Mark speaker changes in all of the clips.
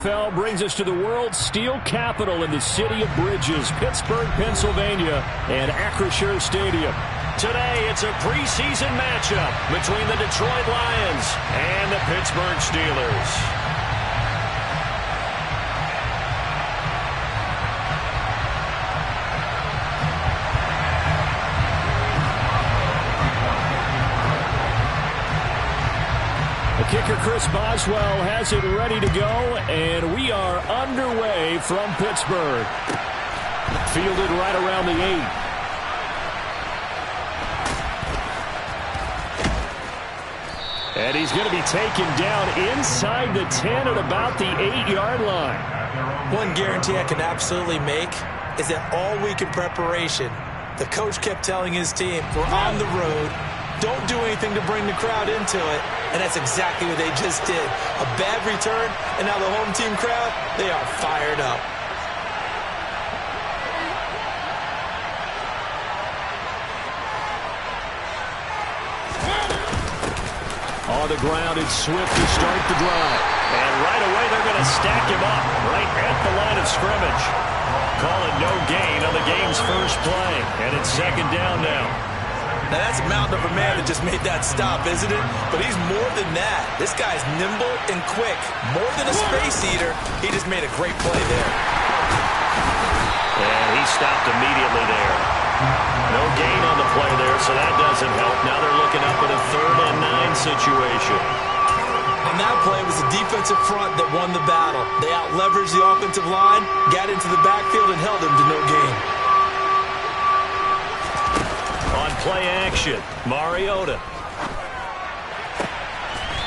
Speaker 1: NFL brings us to the world's steel capital in the city of bridges, Pittsburgh, Pennsylvania, and Acrisure Stadium.
Speaker 2: Today, it's a preseason matchup between the Detroit Lions and the Pittsburgh Steelers.
Speaker 1: Kicker Chris Boswell has it ready to go, and we are underway from Pittsburgh. Fielded right around the 8. And he's going to be taken down inside the 10 at about the 8-yard line.
Speaker 3: One guarantee I can absolutely make is that all week in preparation, the coach kept telling his team, we're on the road, don't do anything to bring the crowd into it. And that's exactly what they just did. A bad return, and now the home team crowd, they are fired up.
Speaker 1: On the ground, it's Swift to start the drive.
Speaker 2: And right away, they're going to stack him up right at the line of scrimmage. Call it no gain on the game's first play. And it's second down now.
Speaker 3: Now, that's a mountain of a man that just made that stop, isn't it? But he's more than that. This guy's nimble and quick. More than a space eater, he just made a great play there.
Speaker 2: And he stopped immediately there. No gain on the play there, so that doesn't help. Now they're looking up at a 3rd and 9 situation.
Speaker 3: On that play, it was the defensive front that won the battle. They out-leveraged the offensive line, got into the backfield, and held him to no gain.
Speaker 2: Play action, Mariota.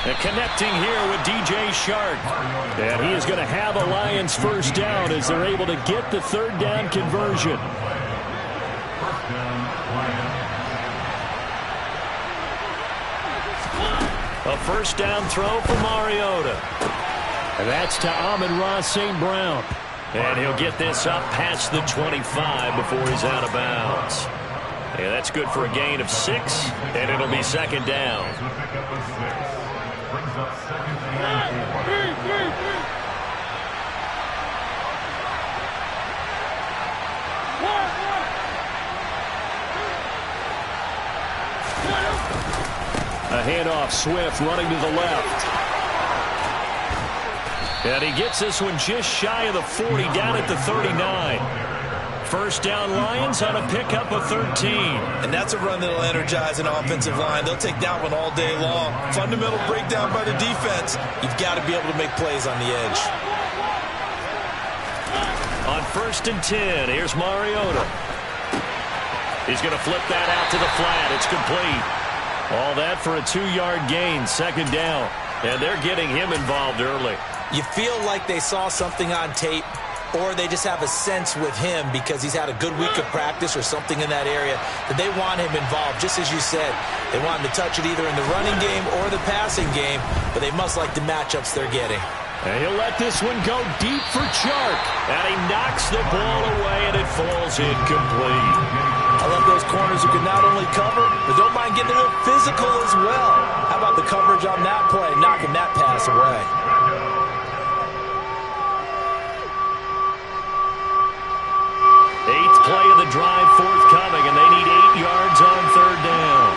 Speaker 1: And connecting here with DJ Shark. And he is going to have a Lions first down as they're able to get the 3rd down conversion.
Speaker 2: A first down throw for Mariota.
Speaker 1: And that's to Amon-Ra St. Brown.
Speaker 2: And he'll get this up past the 25 before he's out of bounds. Yeah, that's good for a gain of 6, and it'll be second down.
Speaker 1: A handoff, Swift running to the left. And he gets this one just shy of the 40, down at the 39. First down Lions on a pickup of 13.
Speaker 3: And that's a run that'll energize an offensive line. They'll take that one all day long. Fundamental breakdown by the defense. You've got to be able to make plays on the edge.
Speaker 2: On 1st and 10, here's Mariota. He's going to flip that out to the flat. It's complete.
Speaker 1: All that for a 2-yard gain, second down.
Speaker 2: And they're getting him involved early.
Speaker 3: You feel like they saw something on tape, or they just have a sense with him because he's had a good week of practice or something in that area that they want him involved. Just as you said, they want him to touch it either in the running game or the passing game, but they must like the matchups they're getting.
Speaker 1: And he'll let this one go deep for Chark.
Speaker 2: And he knocks the ball away, and it falls incomplete.
Speaker 3: I love those corners who can not only cover, but don't mind getting a little physical as well. How about the coverage on that play, knocking that pass away?
Speaker 2: Play of the drive forthcoming, and they need 8 yards on 3rd down.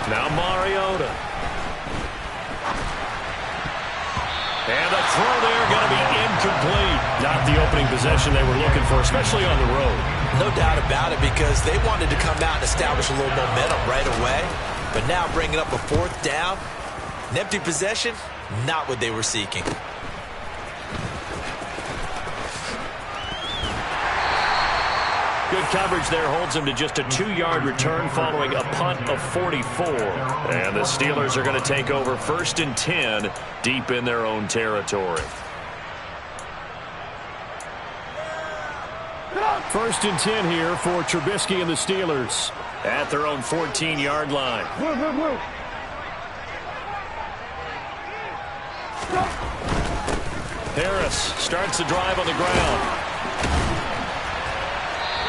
Speaker 2: Now Mariota. And the throw there going to be incomplete.
Speaker 1: Not the opening possession they were looking for, especially on the road.
Speaker 3: No doubt about it, because they wanted to come out and establish a little momentum right away. But now bringing up a 4th down, an empty possession, not what they were seeking.
Speaker 2: Good coverage there holds him to just a 2-yard return following a punt of 44. And the Steelers are going to take over 1st and 10 deep in their own territory.
Speaker 1: 1st and 10 here for Trubisky and the Steelers.
Speaker 2: At their own 14-yard line. Harris starts the drive on the ground.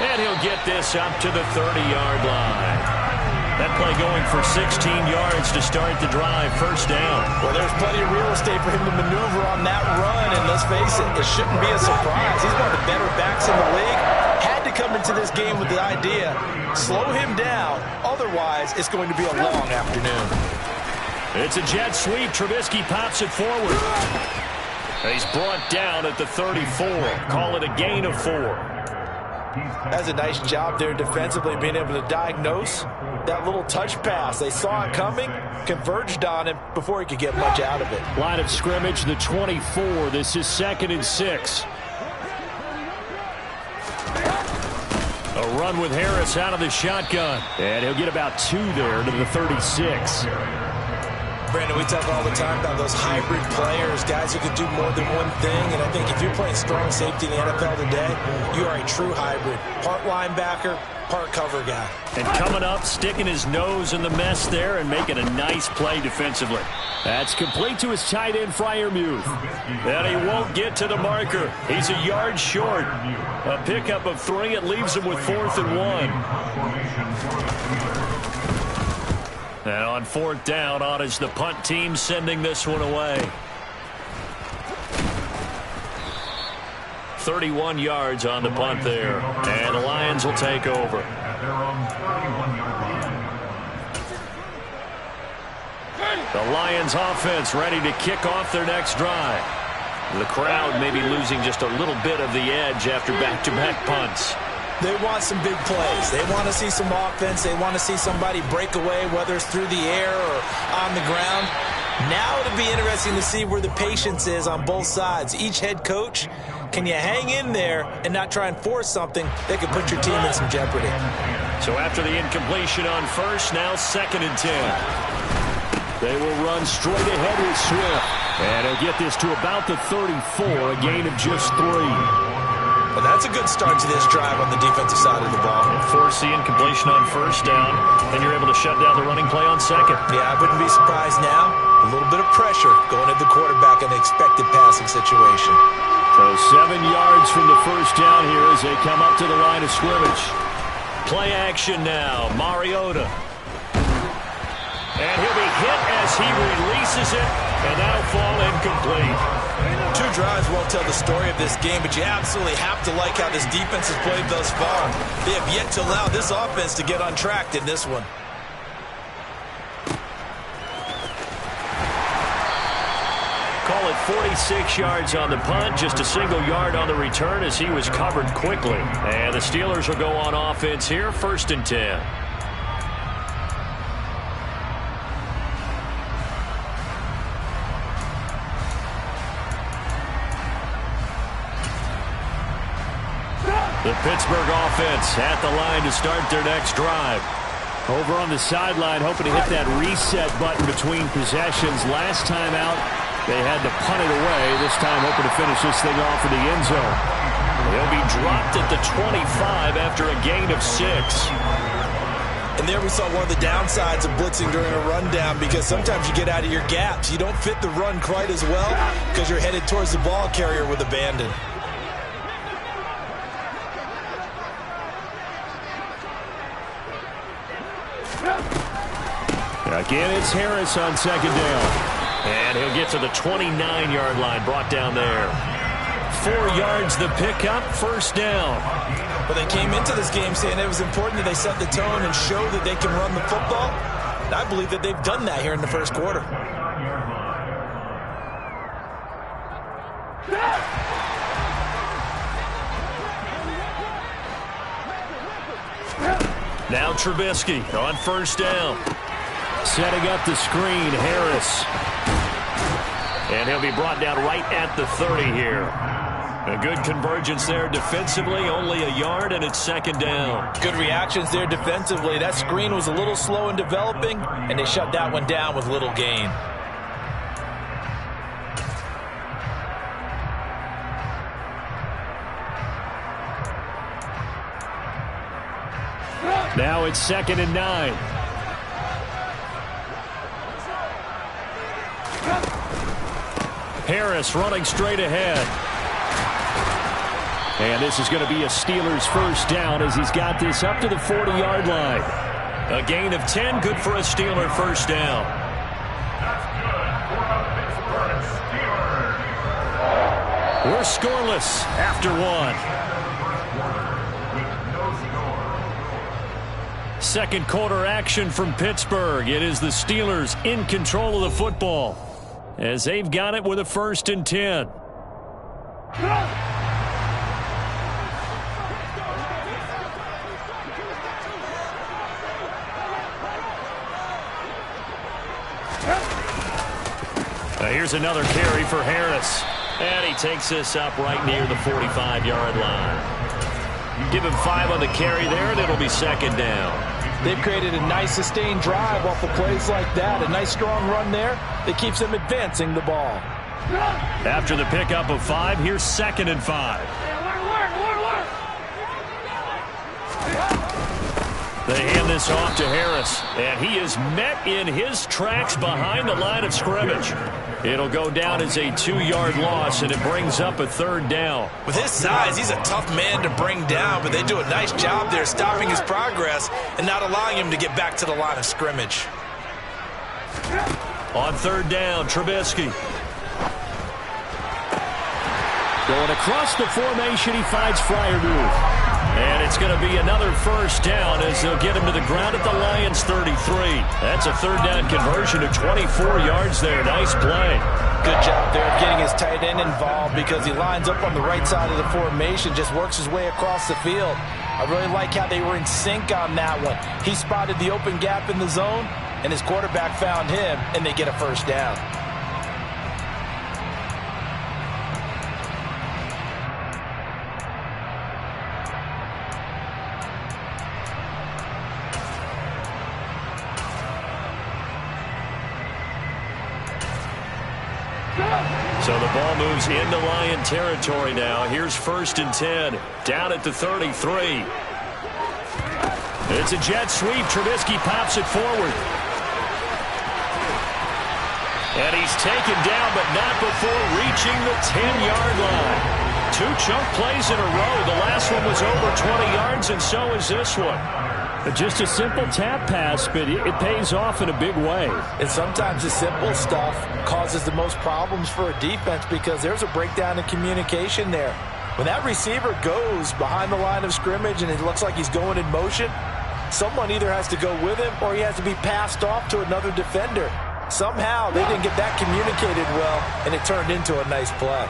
Speaker 2: And he'll get this up to the 30-yard line. That play going for 16 yards to start the drive. First down.
Speaker 3: Well, there's plenty of real estate for him to maneuver on that run, and let's face it, it shouldn't be a surprise. He's one of the better backs in the league. Had to come into this game with the idea, slow him down, otherwise it's going to be a long afternoon.
Speaker 2: It's a jet sweep. Trubisky pops it forward. He's brought down at the 34. Call it a gain of 4.
Speaker 3: That's a nice job there defensively, being able to diagnose that little touch pass. They saw it coming, converged on him before he could get much out of it.
Speaker 1: Line of scrimmage, the 24. This is 2nd and 6. A run with Harris out of the shotgun. And he'll get about 2 there to the 36.
Speaker 3: Brandon, we talk all the time about those hybrid players, guys who can do more than one thing. And I think if you're playing strong safety in the NFL today, you are a true hybrid. Part linebacker, part cover guy.
Speaker 2: And coming up, sticking his nose in the mess there and making a nice play defensively.
Speaker 1: That's complete to his tight end, Freiermuth.
Speaker 2: And he won't get to the marker. He's a yard short. A pickup of 3. It leaves him with 4th and 1. And on 4th down, on is the punt team sending this one away. 31 yards on the punt there. And the Lions will take over. The Lions offense ready to kick off their next drive. The crowd may be losing just a little bit of the edge after back-to-back punts.
Speaker 3: They want some big plays. They want to see some offense. They want to see somebody break away, whether it's through the air or on the ground. Now it'll be interesting to see where the patience is on both sides. Each head coach, can you hang in there and not try and force something that could put your team in some jeopardy?
Speaker 2: So after the incompletion on first, now 2nd and 10.
Speaker 1: They will run straight ahead with Swift. And he'll get this to about the 34, a gain of just 3.
Speaker 3: Well, that's a good start to this drive on the defensive side of the ball.
Speaker 2: And force the incompletion on first down, and you're able to shut down the running play on 2nd.
Speaker 3: Yeah, I wouldn't be surprised now. A little bit of pressure going at the quarterback in an expected passing situation.
Speaker 1: So 7 yards from the first down here as they come up to the line of scrimmage.
Speaker 2: Play action now. Mariota. And he'll be hit as he releases it, and that'll fall incomplete.
Speaker 3: 2 drives won't tell the story of this game, but you absolutely have to like how this defense has played thus far. They have yet to allow this offense to get untracked in this one.
Speaker 2: Call it 46 yards on the punt, just a single yard on the return as he was covered quickly. And the Steelers will go on offense here, 1st and 10. The Pittsburgh offense at the line to start their next drive.
Speaker 1: Over on the sideline, hoping to hit that reset button between possessions. Last time out, they had to punt it away. This time, hoping to finish this thing off in the end zone.
Speaker 2: They'll be dropped at the 25 after a gain of 6.
Speaker 3: And there we saw one of the downsides of blitzing during a rundown, because sometimes you get out of your gaps. You don't fit the run quite as well because you're headed towards the ball carrier with abandon.
Speaker 1: Again, it's Harris on 2nd down.
Speaker 2: And he'll get to the 29-yard line, brought down there. 4 yards the pickup, 1st down.
Speaker 3: But they came into this game saying it was important that they set the tone and show that they can run the football. And I believe that they've done that here in the first quarter.
Speaker 2: Now Trubisky on 1st down.
Speaker 1: Setting up the screen, Harris.
Speaker 2: And he'll be brought down right at the 30 here. A good convergence there defensively, only a yard, and it's 2nd down.
Speaker 3: Good reactions there defensively. That screen was a little slow in developing, and they shut that one down with little gain.
Speaker 1: Now it's 2nd and 9. Harris running straight ahead. And this is going to be a Steelers 1st down as he's got this up to the 40-yard line.
Speaker 2: A gain of 10, good for a Steeler first down.
Speaker 1: We're scoreless after one. Second quarter action from Pittsburgh. It is the Steelers in control of the football as they've got it with a 1st and 10. Here's another carry for Harris.
Speaker 2: And he takes this up right near the 45-yard line. Give him 5 on the carry there, and it'll be 2nd down.
Speaker 3: They've created a nice sustained drive off of plays like that. A nice strong run there that keeps them advancing the ball.
Speaker 1: After the pickup of 5, here's 2nd and 5. They hand this off to Harris, and he is met in his tracks behind the line of scrimmage. It'll go down as a 2-yard loss, and it brings up a 3rd down.
Speaker 3: With his size, he's a tough man to bring down, but they do a nice job there stopping his progress and not allowing him to get back to the line of scrimmage.
Speaker 1: On 3rd down, Trubisky. Going across the formation, he finds Freiermuth. And it's going to be another 1st down as they'll get him to the ground at the Lions' 33. That's a 3rd down conversion of 24 yards there. Nice play.
Speaker 3: Good job there of getting his tight end involved because he lines up on the right side of the formation, just works his way across the field. I really like how they were in sync on that one. He spotted the open gap in the zone, and his quarterback found him, and they get a 1st down.
Speaker 1: So the ball moves into Lion territory now. Here's 1st and 10, down at the 33. It's a jet sweep. Trubisky pops it forward. And he's taken down, but not before reaching the 10-yard line. 2 chunk plays in a row. The last one was over 20 yards, and so is this one. Just a simple tap pass, but it pays off in a big way.
Speaker 3: And sometimes the simple stuff causes the most problems for a defense because there's a breakdown in communication there. When that receiver goes behind the line of scrimmage and it looks like he's going in motion, someone either has to go with him or he has to be passed off to another defender. Somehow they didn't get that communicated well, and it turned into a nice play.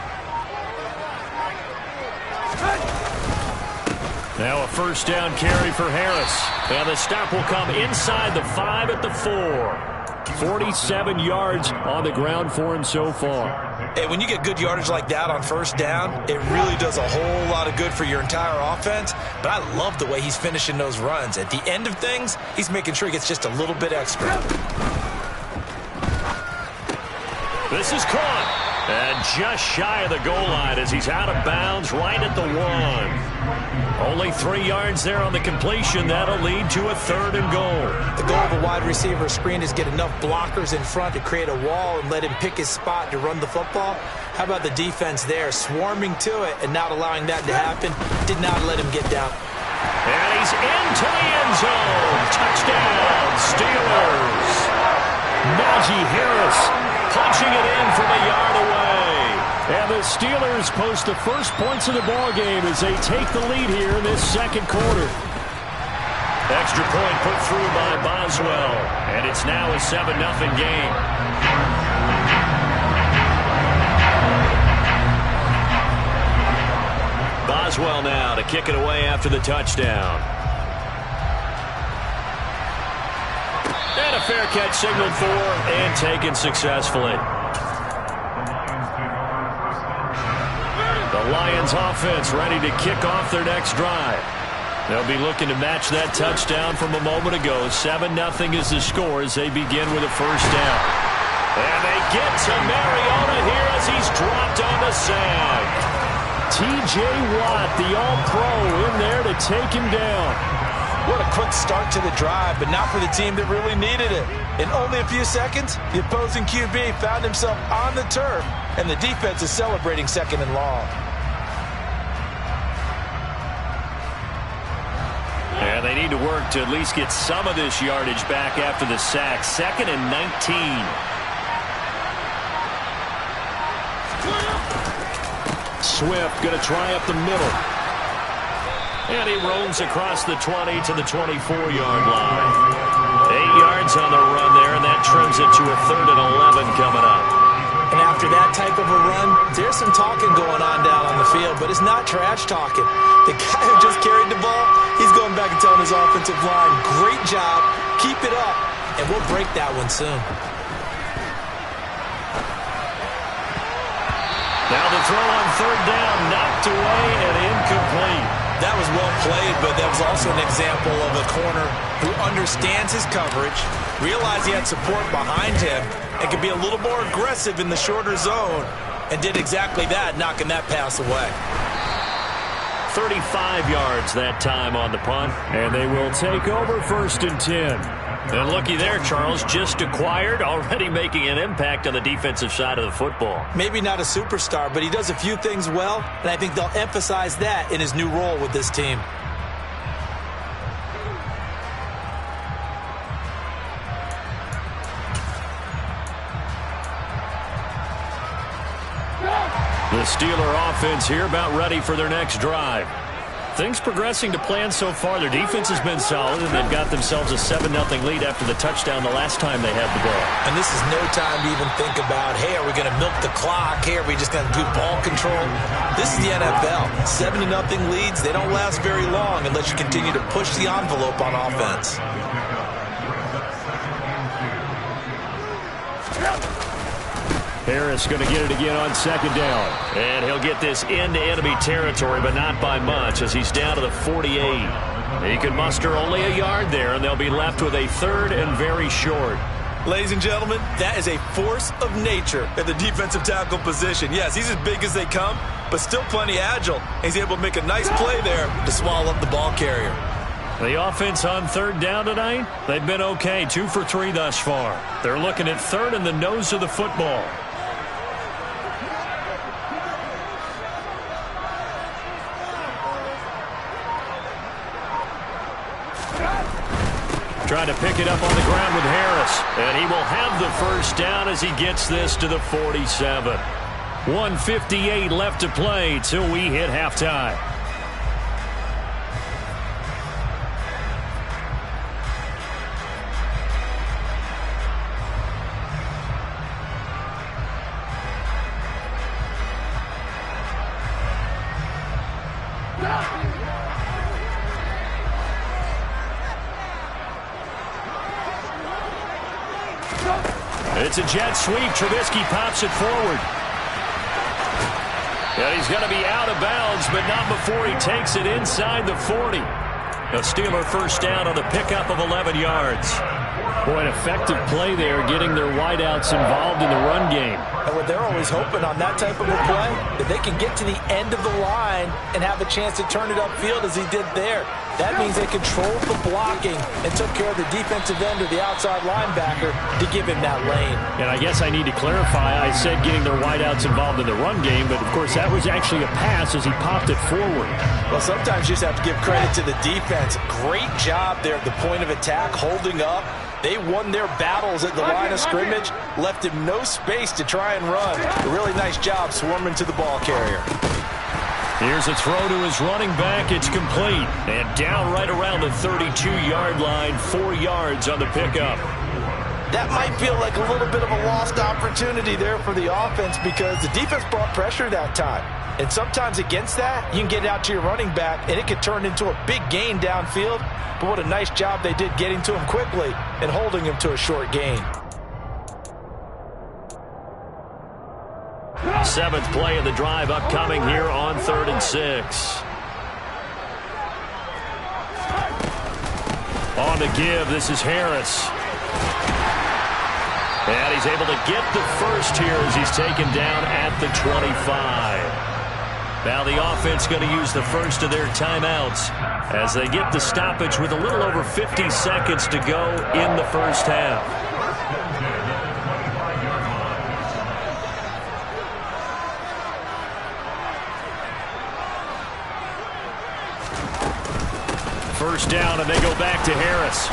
Speaker 1: Now a 1st down carry for Harris. And the stop will come inside the 5 at the 4. 47 yards on the ground for him so far.
Speaker 3: Hey, when you get good yardage like that on 1st down, it really does a whole lot of good for your entire offense. But I love the way he's finishing those runs. At the end of things, he's making sure he gets just a little bit extra.
Speaker 1: This is caught. And just shy of the goal line as he's out of bounds right at the 1. Only 3 yards there on the completion. That'll lead to a 3rd and goal.
Speaker 3: The goal of a wide receiver screen is get enough blockers in front to create a wall and let him pick his spot to run the football. How about the defense there, swarming to it and not allowing that to happen? Did not let him get down.
Speaker 1: And he's into the end zone. Touchdown, Steelers. Najee Harris punching it in from a yard away. And the Steelers post the first points of the ballgame as they take the lead here in this 2nd quarter. Extra point put through by Boswell. And it's now a 7-0 game. Boswell now to kick it away after the touchdown. And a fair catch signaled for and taken successfully. The Lions offense ready to kick off their next drive. They'll be looking to match that touchdown from a moment ago. 7-0 is the score as they begin with a 1st down. And they get to Mariota here as he's dropped on the sack. T.J. Watt, the All-Pro, in there to take him down.
Speaker 3: What a quick start to the drive, but not for the team that really needed it. In only a few seconds, the opposing QB found himself on the turf, and the defense is celebrating 2nd and long.
Speaker 1: And
Speaker 2: And they need to work to at least get some of this yardage back after the sack. 2nd and 19.
Speaker 1: Swift going to try up the middle. And he roams across the 20 to the 24-yard line.
Speaker 2: 8 yards on the run there, and that trims it to a 3rd and 11 coming up.
Speaker 3: And after that type of a run, there's some talking going on down on the field, but it's not trash talking. The guy who just carried the ball, he's going back and telling his offensive line, great job, keep it up, and we'll break that one soon.
Speaker 2: Now the throw on 3rd down, knocked away and incomplete.
Speaker 3: That was well played, but that was also an example of a corner who understands his coverage, realized he had support behind him, and could be a little more aggressive in the shorter zone, and did exactly that, knocking that pass away.
Speaker 2: 35 yards that time on the punt.
Speaker 1: And they will take over 1st and 10.
Speaker 2: And looky there, Charles, just acquired, already making an impact on the defensive side of the football.
Speaker 3: Maybe not a superstar, but he does a few things well, and I think they'll emphasize that in his new role with this team.
Speaker 1: The Steeler offense here about ready for their next drive. Things progressing to plan so far. Their defense has been solid, and they've got themselves a 7-0 lead after the touchdown the last time they had the ball.
Speaker 3: And this is no time to even think about, hey, are we going to milk the clock? Hey, are we just going to do ball control? This is the NFL. 7-0 leads, they don't last very long unless you continue to push the envelope on offense.
Speaker 1: Harris going to get it again on 2nd down.
Speaker 2: And he'll get this into enemy territory, but not by much, as he's down to the 48. He can muster only a yard there, and they'll be left with a 3rd and very short.
Speaker 3: Ladies and gentlemen, that is a force of nature at the defensive tackle position. Yes, he's as big as they come, but still plenty agile. He's able to make a nice play there to swallow up the ball carrier.
Speaker 1: The offense on 3rd down tonight, they've been okay, 2 for 3 thus far. They're looking at 3rd and the nose of the football. Trying to pick it up on the ground with Harris. And he will have the 1st down as he gets this to the 47. 1:58 left to play till we hit halftime. It's a jet sweep. Trubisky pops it forward. And he's going to be out of bounds, but not before he takes it inside the 40. A Steeler 1st down on the pickup of 11 yards. Boy, an effective play there, getting their wideouts involved in the run game.
Speaker 3: And what they're always hoping on that type of a play, that they can get to the end of the line and have a chance to turn it upfield as he did there. That means they controlled the blocking and took care of the defensive end or the outside linebacker to give him that lane.
Speaker 1: And I guess I need to clarify, I said getting their wideouts involved in the run game, but of course that was actually a pass as he popped it forward.
Speaker 3: Well, sometimes you just have to give credit to the defense. Great job there at the point of attack, holding up. They won their battles at the line of scrimmage, left him no space to try and run. A really nice job swarming to the ball carrier.
Speaker 1: Here's a throw to his running back. It's complete. And down right around the 32-yard line, 4 yards on the pickup.
Speaker 3: That might feel like a little bit of a lost opportunity there for the offense because the defense brought pressure that time. And sometimes against that, you can get it out to your running back, and it could turn into a big gain downfield. But what a nice job they did getting to him quickly and holding him to a short gain.
Speaker 2: 7th play of the drive upcoming here on 3rd and 6.
Speaker 1: On the give, this is Harris.
Speaker 2: And he's able to get the first here as he's taken down at the 25. Now the offense going to use the first of their timeouts as they get the stoppage with a little over 50 seconds to go in the first half. first down, and they go back to Harris.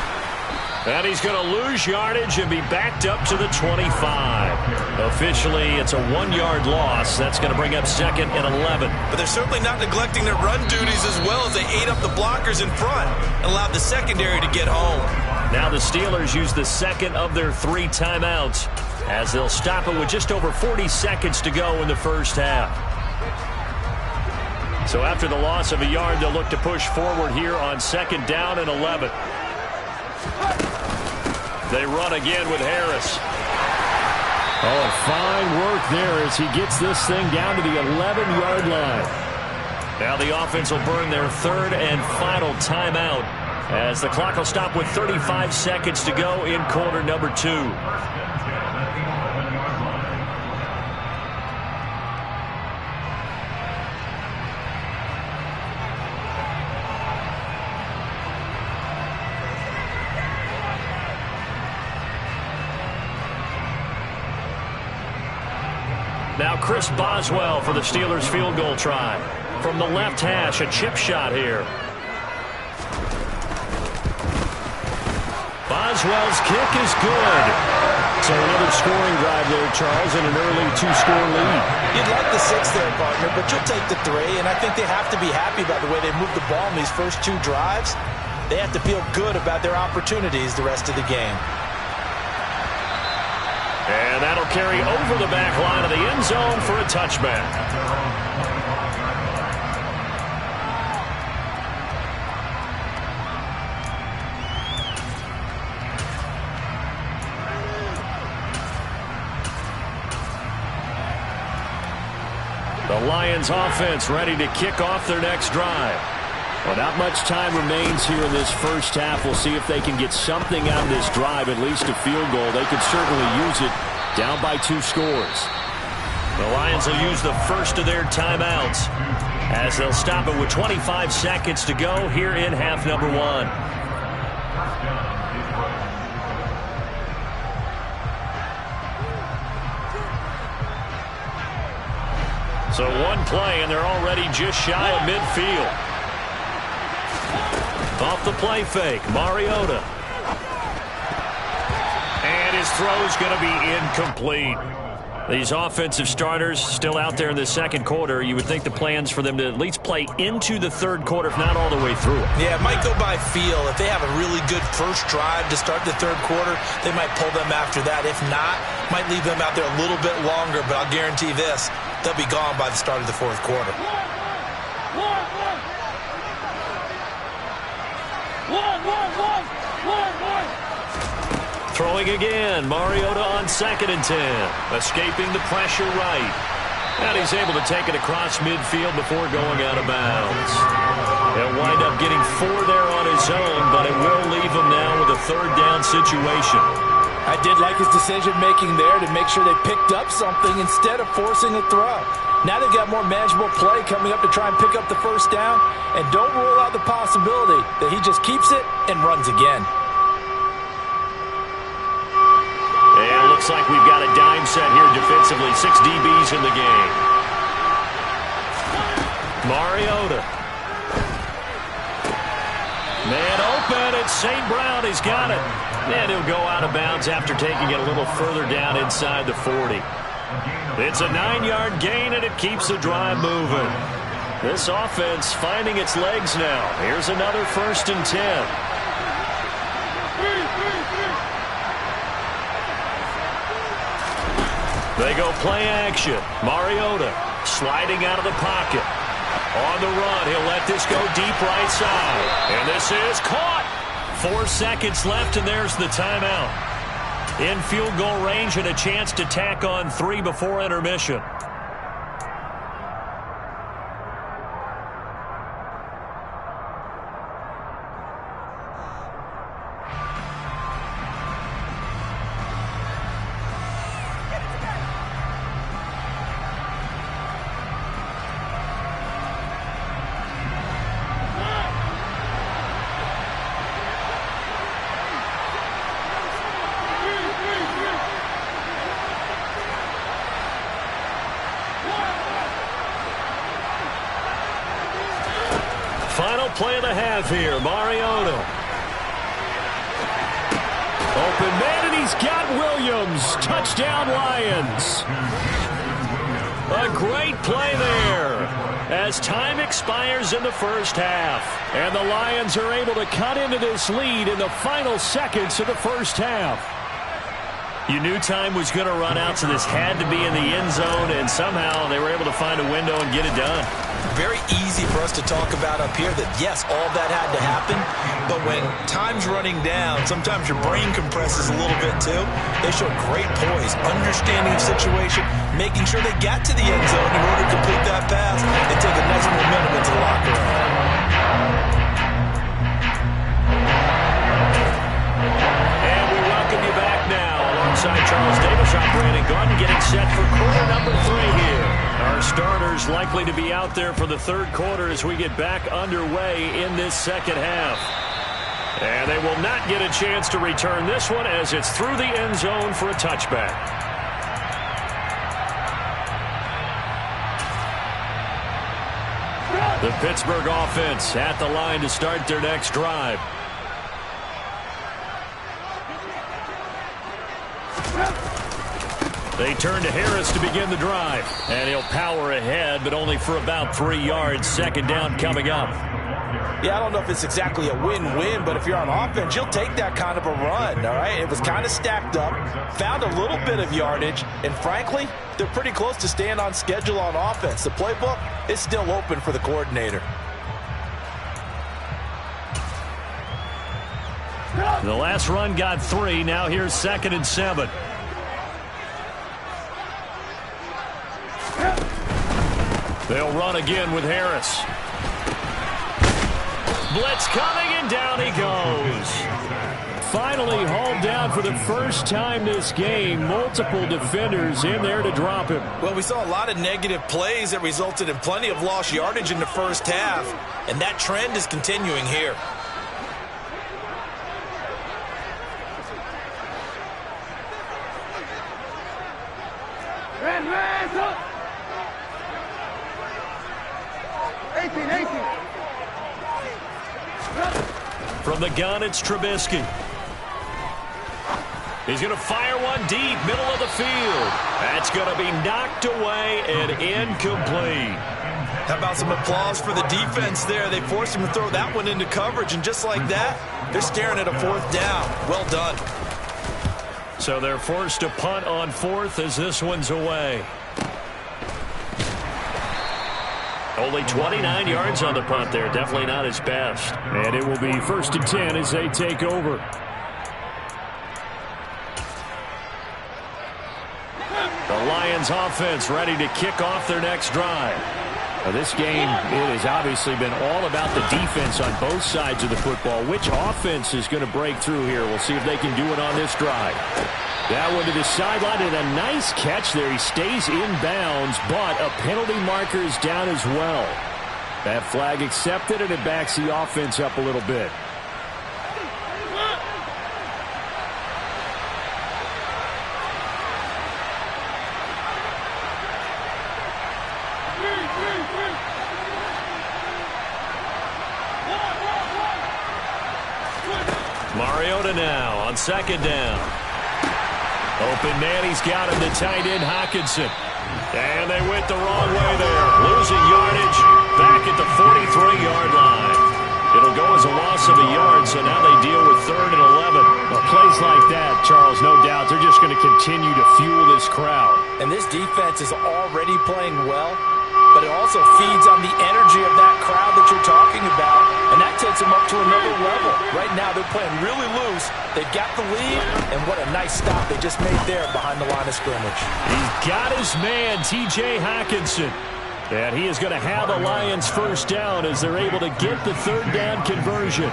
Speaker 2: And he's going to lose yardage and be backed up to the 25. Officially, it's a 1-yard loss. That's going to bring up 2nd and 11.
Speaker 3: But they're certainly not neglecting their run duties as well as they ate up the blockers in front and allowed the secondary to get home.
Speaker 2: Now the Steelers use the second of their 3 timeouts as they'll stop it with just over 40 seconds to go in the first half. So after the loss of a yard, they'll look to push forward here on 2nd down and 11. They run again with Harris.
Speaker 1: Oh, fine work there as he gets this thing down to the 11-yard line.
Speaker 2: Now the offense will burn their 3rd and final timeout as the clock will stop with 35 seconds to go in quarter number 2. Now Chris Boswell for the Steelers field goal try. From the left hash, a chip shot here. Boswell's kick is good.
Speaker 1: So another scoring drive there, Charles, and an early 2-score lead.
Speaker 3: You'd like the 6 there, partner, but you'll take the 3, and I think they have to be happy about the way they moved the ball in these first 2 drives. They have to feel good about their opportunities the rest of the game.
Speaker 2: And that'll carry over the back line of the end zone for a touchback. The Lions offense ready to kick off their next drive.
Speaker 1: Well, not much time remains here in this first half. We'll see if they can get something out of this drive, at least a field goal. They could certainly use it down by 2 scores.
Speaker 2: The Lions will use the first of their timeouts as they'll stop it with 25 seconds to go here in half number 1. So 1 play, and they're already just shy of midfield. Off the play fake, Mariota. And his throw's going to be incomplete. These offensive starters still out there in the second quarter. You would think the plans for them to at least play into the third quarter, if not all the way through it.
Speaker 3: Yeah, it might go by feel. If they have a really good first drive to start the third quarter, they might pull them after that. If not, might leave them out there a little bit longer, but I'll guarantee this, they'll be gone by the start of the fourth quarter.
Speaker 2: Throwing again, Mariota on 2nd and 10. Escaping the pressure right. And he's able to take it across midfield before going out of bounds. He'll wind up getting 4 there on his own, but it will leave him now with a 3rd down situation.
Speaker 3: I did like his decision-making there to make sure they picked up something instead of forcing a throw. Now they've got more manageable play coming up to try and pick up the first down, and don't rule out the possibility that he just keeps it and runs again.
Speaker 2: And it looks like we've got a dime set here defensively. 6 DBs in the game. Mariota. Man open, it's St. Brown. He's got it. And he'll go out of bounds after taking it a little further down inside the 40. It's a 9-yard gain, and it keeps the drive moving. This offense finding its legs now. Here's another 1st and 10. They go play action. Mariota sliding out of the pocket. On the run, he'll let this go deep right side. And this is caught. 4 seconds left, and there's the timeout. In field goal range and a chance to tack on 3 before intermission.
Speaker 1: play of the half here. Mariota. Open man, and he's got Williams. Touchdown, Lions. A great play there as time expires in the first half. And the Lions are able to cut into this lead in the final seconds of the first half. You knew time was going to run out, so this had to be in the end zone, and somehow they were able to find a window and get it done.
Speaker 3: Very easy for us to talk about up here that, yes, all that had to happen, but when time's running down, sometimes your brain compresses a little bit too. They showed great poise, understanding the situation, making sure they got to the end zone in order to complete that pass and take a nice momentum into the locker room.
Speaker 1: And we welcome you back now alongside Charles Davis, I'm Brandon Gaudin, getting set for quarter number 3 here. Our starters likely to be out there for the third quarter as we get back underway in this second half. And they will not get a chance to return this one as it's through the end zone for a touchback. The Pittsburgh offense at the line to start their next drive. They turn to Harris to begin the drive. And he'll power ahead, but only for about 3 yards. Second down coming up.
Speaker 3: Yeah, I don't know if it's exactly a win-win, but if you're on offense, you'll take that kind of a run, all right? It was kind of stacked up, found a little bit of yardage, and frankly, they're pretty close to staying on schedule on offense. The playbook is still open for the coordinator.
Speaker 1: The last run got 3. Now here's 2nd and 7. They'll run again with Harris. Blitz coming, and down he goes. Finally hauled down for the first time this game. Multiple defenders in there to drop him.
Speaker 3: Well, we saw a lot of negative plays that resulted in plenty of lost yardage in the first half, and that trend is continuing here.
Speaker 1: From the gun, it's Trubisky. He's going to fire one deep, middle of the field. That's going to be knocked away and incomplete.
Speaker 3: How about some applause for the defense there? They forced him to throw that one into coverage, and just like that, they're staring at a 4th down. Well done.
Speaker 1: So they're forced to punt on 4th as this one's away. Only 29 yards on the punt there. Definitely not his best. And it will be 1st and 10 as they take over. The Lions offense ready to kick off their next drive. Now this game, it has obviously been all about the defense on both sides of the football. Which offense is going to break through here? We'll see if they can do it on this drive. That one to the sideline, and a nice catch there. He stays in bounds, but a penalty marker is down as well. That flag accepted, and it backs the offense up a little bit. Mariota now on 2nd down. Open man, he's got him, the tight end Hockenson. And they went the wrong way there. Losing yardage back at the 43-yard line. It'll go as a loss of a yard, so now they deal with 3rd and 11. Well, plays like that, Charles, no doubt, they're just going to continue to fuel this crowd.
Speaker 3: And this defense is already playing well, but it also feeds on the energy of that crowd that you're talking about, and that takes them up to another level. Right now, they're playing really loose. They've got the lead, and what a nice stop they just made there behind the line of scrimmage.
Speaker 1: He's got his man, T.J. Hockenson. And he is going to have the Lions 1st down as they're able to get the 3rd down conversion.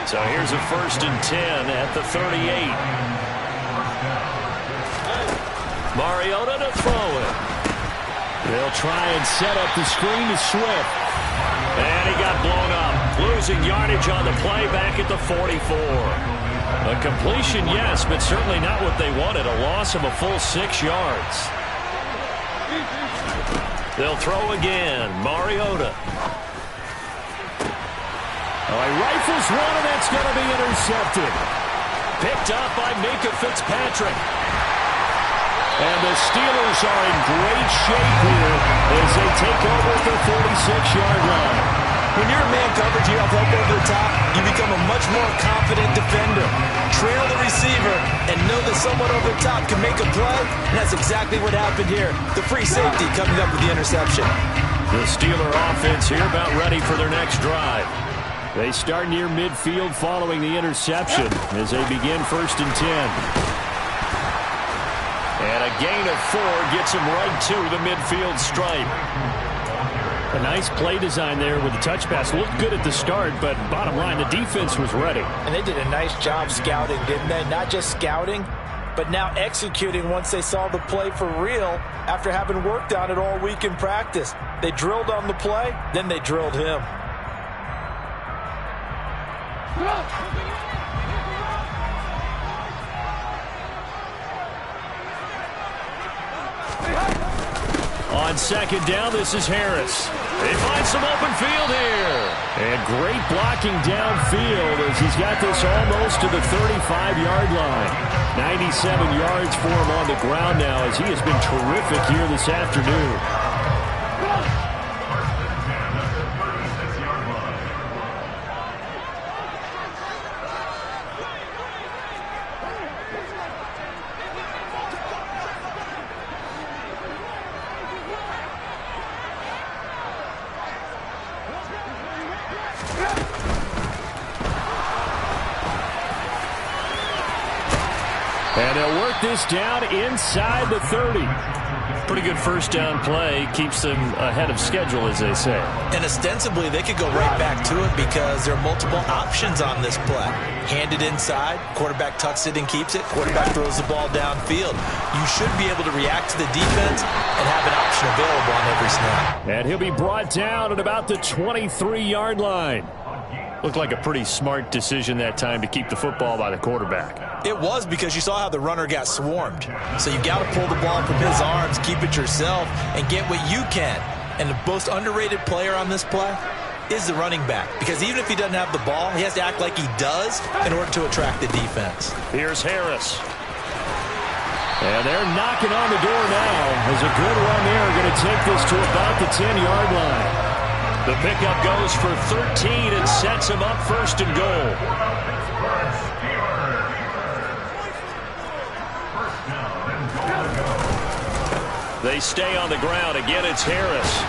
Speaker 1: So here's a 1st and 10 at the 38. Mariota to throw it. They'll try and set up the screen to Swift. And he got blown up. Losing yardage on the play back at the 44. A completion, yes, but certainly not what they wanted. A loss of a full 6 yards. They'll throw again. Mariota. Oh, he rifles one, and that's going to be intercepted.
Speaker 2: Picked up by Minka Fitzpatrick.
Speaker 1: And the Steelers are in great shape here as they take over at the 46-yard line.
Speaker 3: When you're in man coverage, you have help over the top, you become a much more confident defender. Trail the receiver and know that someone over the top can make a play, and that's exactly what happened here. The free safety coming up with the interception.
Speaker 2: The Steeler offense here about ready for their next drive.
Speaker 1: They start near midfield following the interception as they begin 1st and 10.
Speaker 2: And a gain of 4 gets him right to the midfield stripe.
Speaker 1: A nice play design there with the touch pass. Looked good at the start, but bottom line, the defense was ready.
Speaker 3: And they did a nice job scouting, didn't they? Not just scouting, but now executing once they saw the play for real after having worked on it all week in practice. They drilled on the play, then they drilled him.
Speaker 1: On 2nd down, this is Harris. They find some open field here. And great blocking downfield as he's got this almost to the 35-yard line. 97 yards for him on the ground now as he has been terrific here this afternoon. And they'll work this down inside the 30.
Speaker 2: Pretty good first down play. Keeps them ahead of schedule, as they say.
Speaker 3: And ostensibly, they could go right back to it because there are multiple options on this play. Hand it inside, quarterback tucks it and keeps it, quarterback throws the ball downfield. You should be able to react to the defense and have an option available on every snap.
Speaker 1: And he'll be brought down at about the 23-yard line.
Speaker 2: Looked like a pretty smart decision that time to keep the football by the quarterback.
Speaker 3: It was because you saw how the runner got swarmed. So you got to pull the ball from his arms, keep it yourself, and get what you can. And the most underrated player on this play is the running back. Because even if he doesn't have the ball, he has to act like he does in order to attract the defense.
Speaker 2: Here's Harris.
Speaker 1: And they're knocking on the door now. As a good run there, going to take this to about the 10-yard line.
Speaker 2: The pickup goes for 13 and sets him up 1st and goal. They stay on the ground. Again, it's Harris.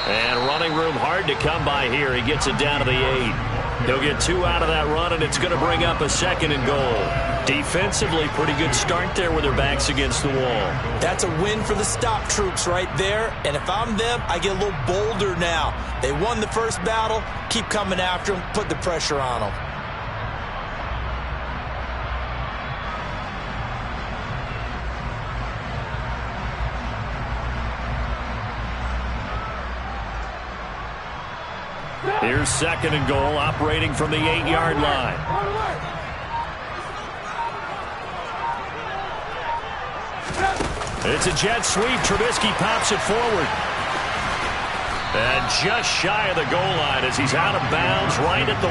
Speaker 2: And running room hard to come by here. He gets it down to the 8. He'll get 2 out of that run, and it's going to bring up a 2nd and goal. Defensively, pretty good start there with their backs against the wall.
Speaker 3: That's a win for the stop troops right there. And if I'm them, I get a little bolder now. They won the first battle. Keep coming after them. Put the pressure on them.
Speaker 2: Here's 2nd and goal, operating from the 8-yard line. It's a jet sweep. Trubisky pops it forward. And just shy of the goal line as he's out of bounds right at the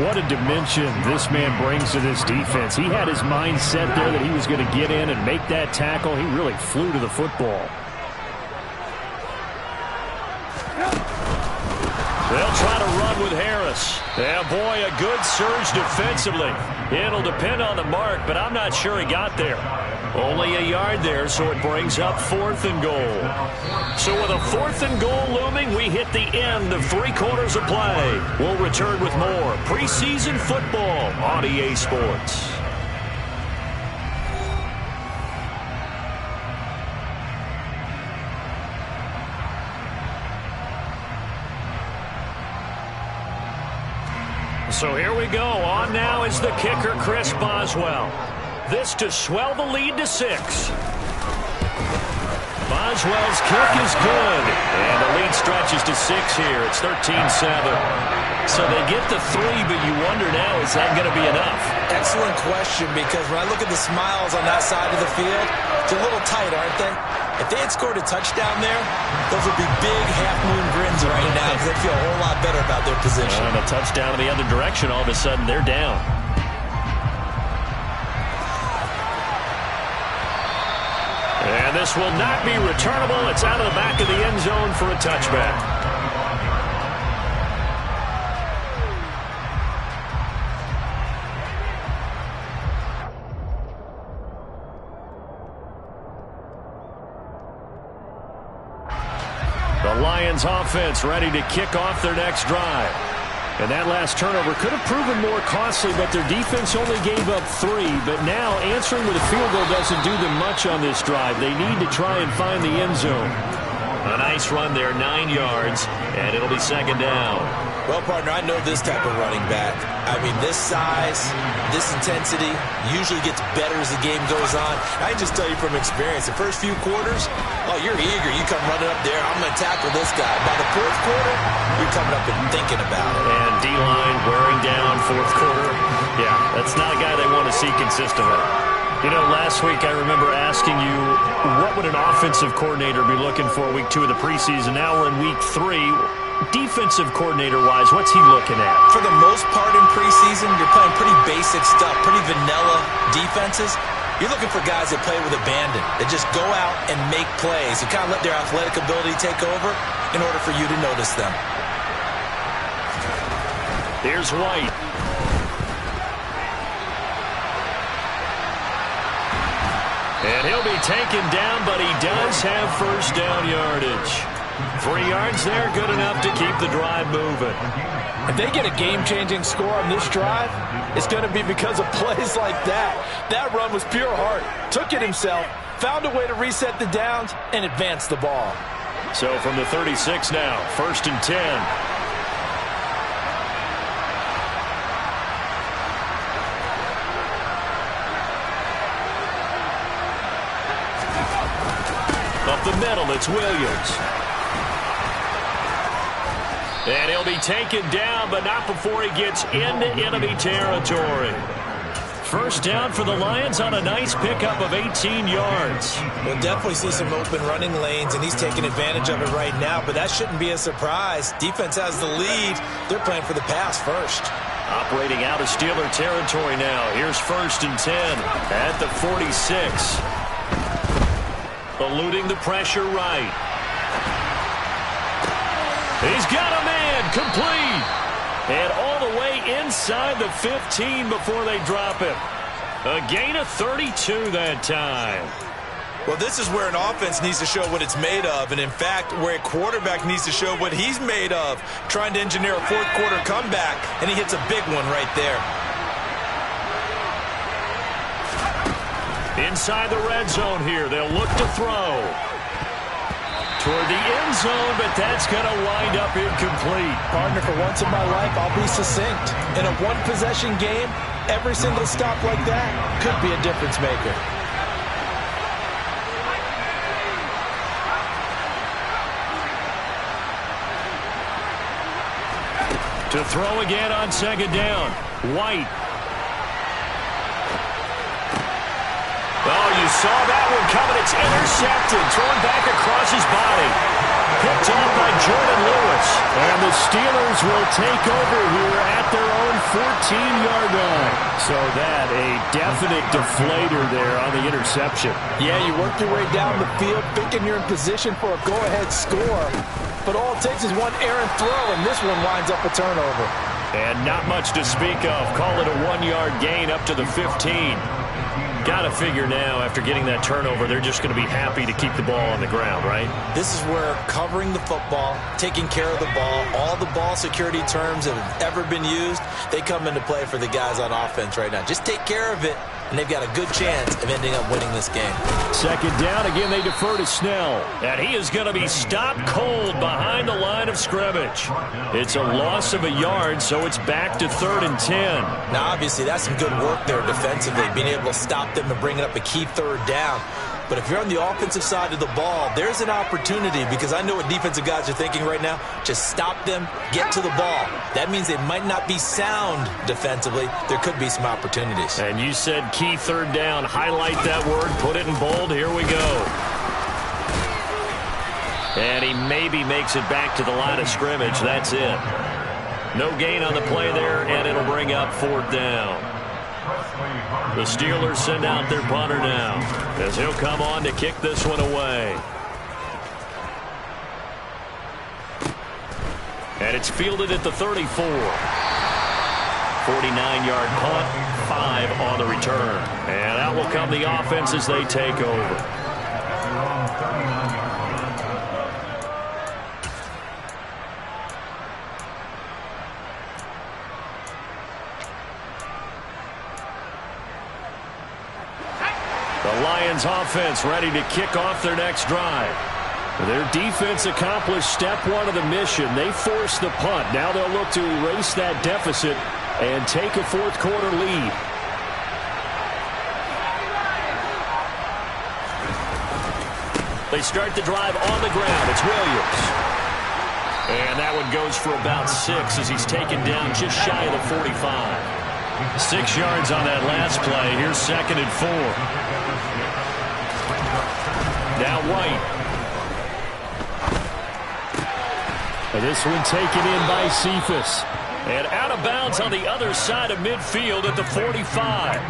Speaker 2: 1.
Speaker 1: What a dimension this man brings to this defense. He had his mind set there that he was going to get in and make that tackle. He really flew to the football.
Speaker 2: They'll try to run with Harris. Yeah, boy, a good surge defensively. It'll depend on the mark, but I'm not sure he got there. Only a yard there, so it brings up 4th and goal. So with a 4th and goal looming, we hit the end of 3 quarters of play. We'll return with more preseason football on EA Sports. So here we go. On now is the kicker, Chris Boswell. This to swell the lead to 6. Boswell's kick is good. And the lead stretches to 6 here. It's 13-7. So they get the 3, but you wonder now, is that going to be enough?
Speaker 3: Excellent question, because when I look at the smiles on that side of the field, it's a little tight, aren't they? If they had scored a touchdown there, those would be big half-moon grins right now because they feel a whole lot better about their position.
Speaker 2: And a touchdown in the other direction, all of a sudden they're down. And this will not be returnable. It's out of the back of the end zone for a touchback. The Lions offense ready to kick off their next drive. And that last turnover could have proven more costly, but their defense only gave up 3. But now answering with a field goal doesn't do them much on this drive. They need to try and find the end zone. A nice run there, 9 yards, and it'll be second down.
Speaker 3: Well, partner, I know this type of running back. I mean, this size, this intensity usually gets better as the game goes on. I can just tell you from experience, the first few quarters, oh, you're eager. You come running up there, I'm going to tackle this guy. By the fourth quarter, you're coming up and thinking about it.
Speaker 2: And D-line wearing down fourth quarter. Yeah, that's not a guy they want to see consistently. You know, last week I remember asking you, what would an offensive coordinator be looking for week 2 of the preseason? Now we're in week 3. Defensive coordinator-wise, what's he looking at?
Speaker 3: For the most part in preseason, you're playing pretty basic stuff, pretty vanilla defenses. You're looking for guys that play with abandon, that just go out and make plays, and kind of let their athletic ability take over in order for you to notice them.
Speaker 2: Here's White. And he'll be taken down, but he does have first down yardage. 3 yards there, good enough to keep the drive moving.
Speaker 4: If they get a game-changing score on this drive, it's going to be because of plays like that. That run was pure heart. Took it himself, found a way to reset the downs, and advance the ball.
Speaker 2: So from the 36 now, first and 10. Up the middle, it's Williams. And he'll be taken down, but not before he gets into enemy territory. First down for the Lions on a nice pickup of 18 yards.
Speaker 3: We'll definitely see some open running lanes, and he's taking advantage of it right now, but that shouldn't be a surprise. Defense has the lead. They're playing for the pass first.
Speaker 2: Operating out of Steeler territory now. Here's first and 10 at the 46. Eluding the pressure right. He's got a man complete. And all the way inside the 15 before they drop him. A gain of 32 that time.
Speaker 3: Well, this is where an offense needs to show what it's made of. And, in fact, where a quarterback needs to show what he's made of. Trying to engineer a fourth-quarter comeback, and he hits a big one right there.
Speaker 2: Inside the red zone here, they'll look to throw. Toward the end zone, but that's going to wind up incomplete.
Speaker 4: Partner, for once in my life, I'll be succinct. In a one-possession game, every single stop like that could be a difference maker.
Speaker 2: To throw again on second down. White. Oh, you saw that one coming. It's intercepted. Thrown back across his body. Picked off by Jordan Lewis. And the Steelers will take over here at their own 14-yard line. So that, a definite deflator there on the interception.
Speaker 4: Yeah, you work your way down the field, thinking you're in position for a go-ahead score. But all it takes is one errant throw, and this one winds up a turnover.
Speaker 2: And not much to speak of. Call it a 1-yard gain up to the 15. Got to figure now, after getting that turnover, they're just going to be happy to keep the ball on the ground, right?
Speaker 3: This is where covering the football, taking care of the ball, all the ball security terms that have ever been used, they come into play for the guys on offense right now. Just take care of it, and they've got a good chance of ending up winning this game.
Speaker 2: Second down, again they defer to Snell. And he is going to be stopped cold behind the line of scrimmage. It's a loss of a yard, so it's back to 3rd and 10.
Speaker 3: Now, obviously, that's some good work there defensively, being able to stop them and bringing up a key third down. But if you're on the offensive side of the ball, there's an opportunity, because I know what defensive guys are thinking right now. Just stop them, get to the ball. That means they might not be sound defensively. There could be some opportunities.
Speaker 2: And you said key third down. Highlight that word, put it in bold. Here we go. And he maybe makes it back to the line of scrimmage. That's it. No gain on the play there, and it'll bring up 4th down. The Steelers send out their punter now, as he'll come on to kick this one away. And it's fielded at the 34. 49-yard punt, 5 on the return. And out will come the offense as they take over. The Lions offense ready to kick off their next drive. Their defense accomplished step 1 of the mission. They forced the punt. Now they'll look to erase that deficit and take a 4th quarter lead. They start the drive on the ground. It's Williams. And that one goes for about 6 as he's taken down just shy of the 45. 6 yards on that last play. Here's 2nd and 4. Now White. And this one taken in by Cephas. And out of bounds on the other side of midfield at the 45.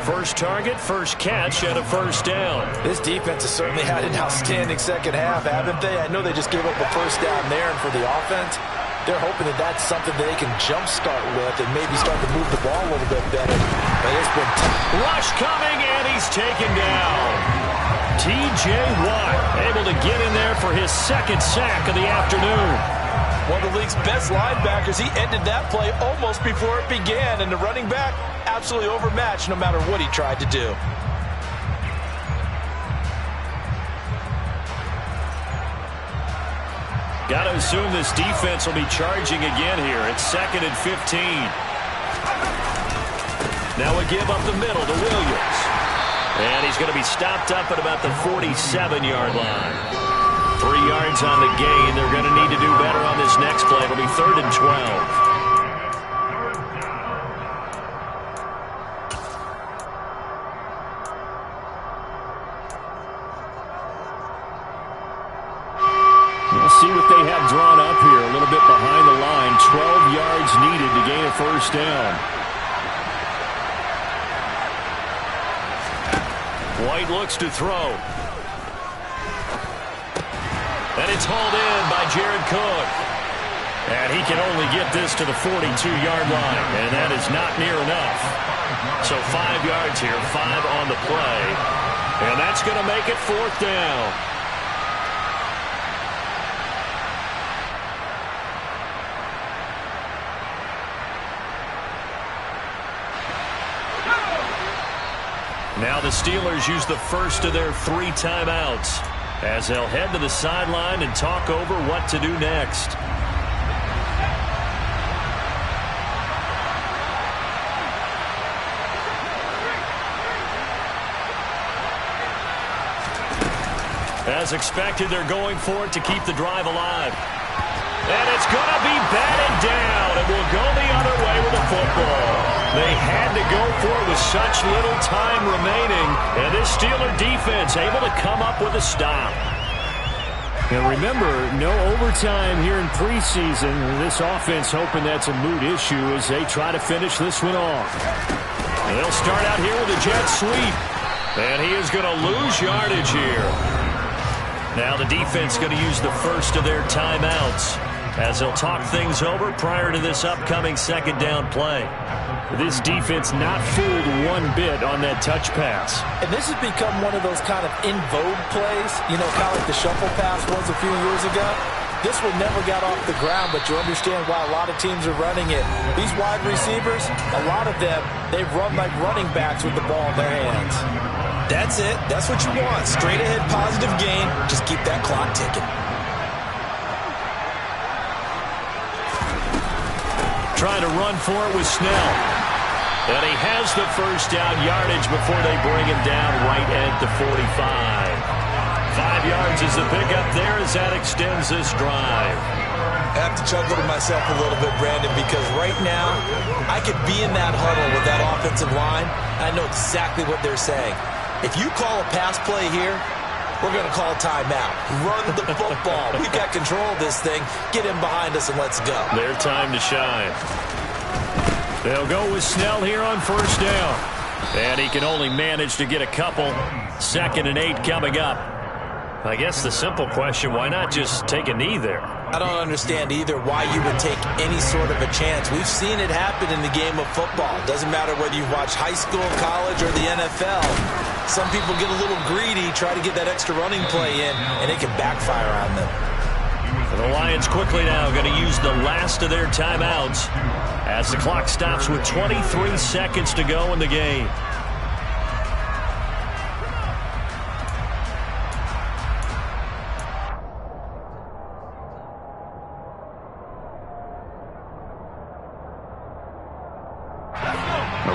Speaker 2: First target, first catch, and a 1st down.
Speaker 4: This defense has certainly had an outstanding second half, haven't they? I know they just gave up a 1st down there, and for the offense, they're hoping that that's something that they can jumpstart with and maybe start to move the ball a little bit better. But it's been tough.
Speaker 2: Rush coming, and he's taken down. T.J. Watt able to get in there for his 2nd sack of the afternoon.
Speaker 4: One of the league's best linebackers. He ended that play almost before it began, and the running back absolutely overmatched no matter what he tried to do.
Speaker 2: Got to assume this defense will be charging again here. It's 2nd and 15. Now a give up the middle to Williams. And he's going to be stopped up at about the 47-yard line. 3 yards on the gain. They're going to need to do better on this next play. It'll be 3rd and 12. We'll see what they have drawn up here. A little bit behind the line. 12 yards needed to gain a 1st down. White looks to throw. And it's hauled in by Jared Cook. And he can only get this to the 42-yard line. And that is not near enough. So 5 yards here, 5 on the play. And that's going to make it 4th down. Now the Steelers use the first of their 3 timeouts as they'll head to the sideline and talk over what to do next. As expected, they're going for it to keep the drive alive. And it's going to be batted down. It will go the other way with the football. They had to go for it with such little time remaining. And this Steeler defense able to come up with a stop. And remember, no overtime here in preseason. This offense hoping that's a moot issue as they try to finish this one off. And they'll start out here with a jet sweep. And he is going to lose yardage here. Now the defense going to use the first of their timeouts as they'll talk things over prior to this upcoming 2nd down play. This defense not fooled one bit on that touch pass.
Speaker 4: And this has become one of those kind of in vogue plays, you know, kind of like the shuffle pass was a few years ago. This one never got off the ground, but you understand why a lot of teams are running it. These wide receivers, a lot of them, they run like running backs with the ball in their hands.
Speaker 3: That's it. That's what you want. Straight ahead positive gain. Just keep that clock ticking.
Speaker 2: Trying to run for it with Snell. And he has the 1st down yardage before they bring him down right at the 45. 5 yards is the pickup there as that extends this drive.
Speaker 3: I have to chuckle to myself a little bit, Brandon, because right now I could be in that huddle with that offensive line. I know exactly what they're saying. If you call a pass play here, we're going to call timeout. Run the football. We've got control of this thing. Get him behind us and let's go.
Speaker 2: Their time to shine.
Speaker 1: They'll go with Snell here on first down. And he can only manage to get a couple. 2nd and 8 coming up.
Speaker 2: I guess the simple question, why not just take a knee there?
Speaker 3: I don't understand either why you would take any sort of a chance. We've seen it happen in the game of football. Doesn't matter whether you watch high school, college, or the NFL. Some people get a little greedy, try to get that extra running play in, and it can backfire on them.
Speaker 1: And the Lions quickly now going to use the last of their timeouts as the clock stops with 23 seconds to go in the game.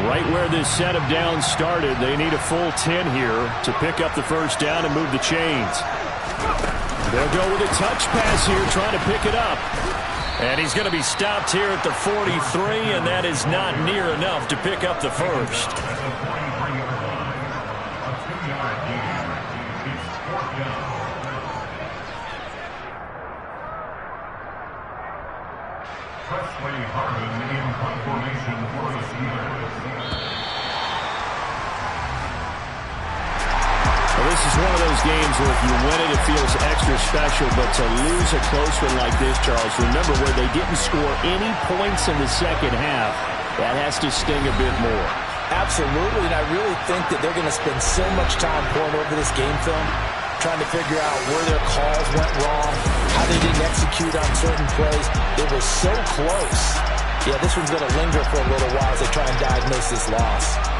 Speaker 1: Right where this set of downs started, they need a full 10 here to pick up the first down and move the chains. They'll go with a touch pass here, trying to pick it up. And he's going to be stopped here at the 43, and that is not near enough to pick up the first. This is one of those games where if you win it, it feels extra special. But to lose a close one like this, Charles, remember where they didn't score any points in the second half. That has to sting a bit more.
Speaker 4: Absolutely, and I really think that they're going to spend so much time pouring over this game film, trying to figure out where their calls went wrong, how they didn't execute on certain plays. They were so close. Yeah, this one's going to linger for a little while as they try and diagnose this loss.